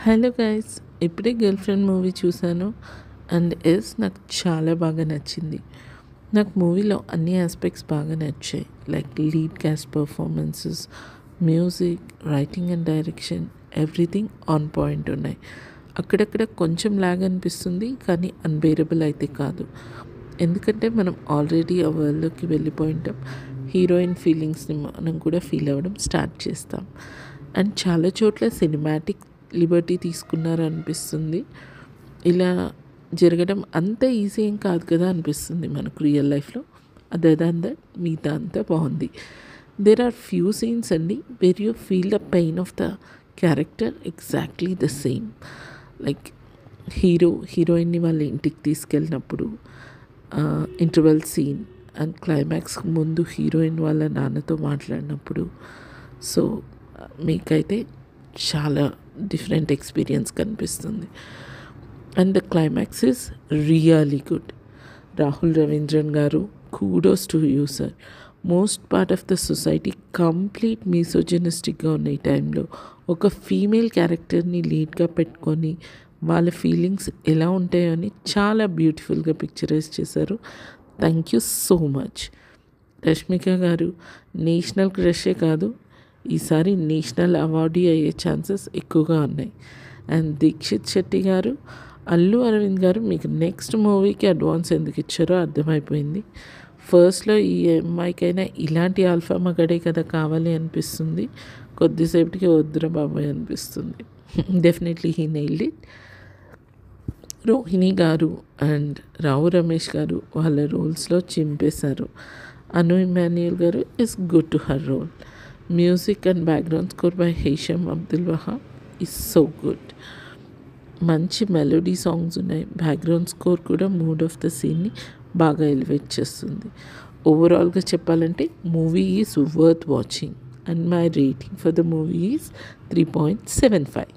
Hello guys, ఇప్పుడే girl friend movie చూశాను and నాకు చాలా బాగా నచ్చింది. నాకు మూవీలో అన్ని ఆస్పెక్ట్స్ బాగా నచ్చాయి. Like lead caste performances, music, writing and direction, everything on point ఉన్నాయి. అక్కడక్కడ కొంచెం లాగ్ అనిపిస్తుంది, కానీ అన్బేరబుల్ అయితే కాదు. ఎందుకంటే మనం ఆల్రెడీ ఆ వరల్డ్లోకి వెళ్ళిపోయింటాం. హీరోయిన్ ఫీలింగ్స్ని మనం కూడా ఫీల్ అవ్వడం స్టార్ట్ చేస్తాం. అండ్ చాలా చోట్ల సినిమాటిక్ లిబర్టీ తీసుకున్నారు అనిపిస్తుంది. ఇలా జరగడం అంత ఈజీ ఏం కాదు కదా అనిపిస్తుంది మనకు రియల్ లైఫ్లో. అదర్ దాన్ దట్ మిగతా అంతా బాగుంది. దేర్ ఆర్ ఫ్యూ సీన్స్ అండి where you feel the pain of the character exactly the same. Like హీరోయిన్ని వాళ్ళ ఇంటికి తీసుకెళ్ళినప్పుడు ఇంటర్వెల్ సీన్ అండ్ క్లైమాక్స్ ముందు హీరోయిన్ వాళ్ళ నాన్నతో మాట్లాడినప్పుడు, సో మీకైతే చాలా డిఫరెంట్ ఎక్స్పీరియన్స్ కనిపిస్తుంది. And the climax is really good. Rahul Ravindran గారు, kudos to you sir. Most part of the society complete మిసోజినిస్టిక్గా ఉన్న ఈ టైంలో ఒక ఫీమేల్ క్యారెక్టర్ని లీడ్గా పెట్టుకొని వాళ్ళ ఫీలింగ్స్ ఎలా ఉంటాయో అని చాలా బ్యూటిఫుల్గా పిక్చరైజ్ చేశారు. Thank you so much. Rashmika గారు నేషనల్ క్రషే కాదు, ఈసారి నేషనల్ అవార్డీ అయ్యే ఛాన్సెస్ ఎక్కువగా ఉన్నాయి. అండ్ దీక్షిత్ శెట్టి గారు, అల్లు అరవింద్ గారు మీకు నెక్స్ట్ మూవీకి అడ్వాన్స్ ఎందుకు ఇచ్చారో అర్థమైపోయింది. ఫస్ట్లో ఈ అమ్మాయికైనా ఇలాంటి ఆల్ఫా మగడే కదా కావాలి అనిపిస్తుంది, కొద్దిసేపటికి వద్దురా బాబాయ్ అనిపిస్తుంది. Definitely he nailed it. Rohini గారు అండ్ రావు రమేష్ గారు వాళ్ళ రోల్స్లో చింపేశారు. అను ఇమాన్యుయల్ గారు is good to her role. Music and background score by Hesham Abdul Wahab is so good. మంచి మెలోడీ సాంగ్స్ ఉన్నాయి. బ్యాక్గ్రౌండ్ స్కోర్ కూడా మూడ్ ఆఫ్ ద సీన్ని బాగా ఎలివేట్ చేస్తుంది. ఓవరాల్గా చెప్పాలంటే movie is worth watching and my rating for the movie is 3.75.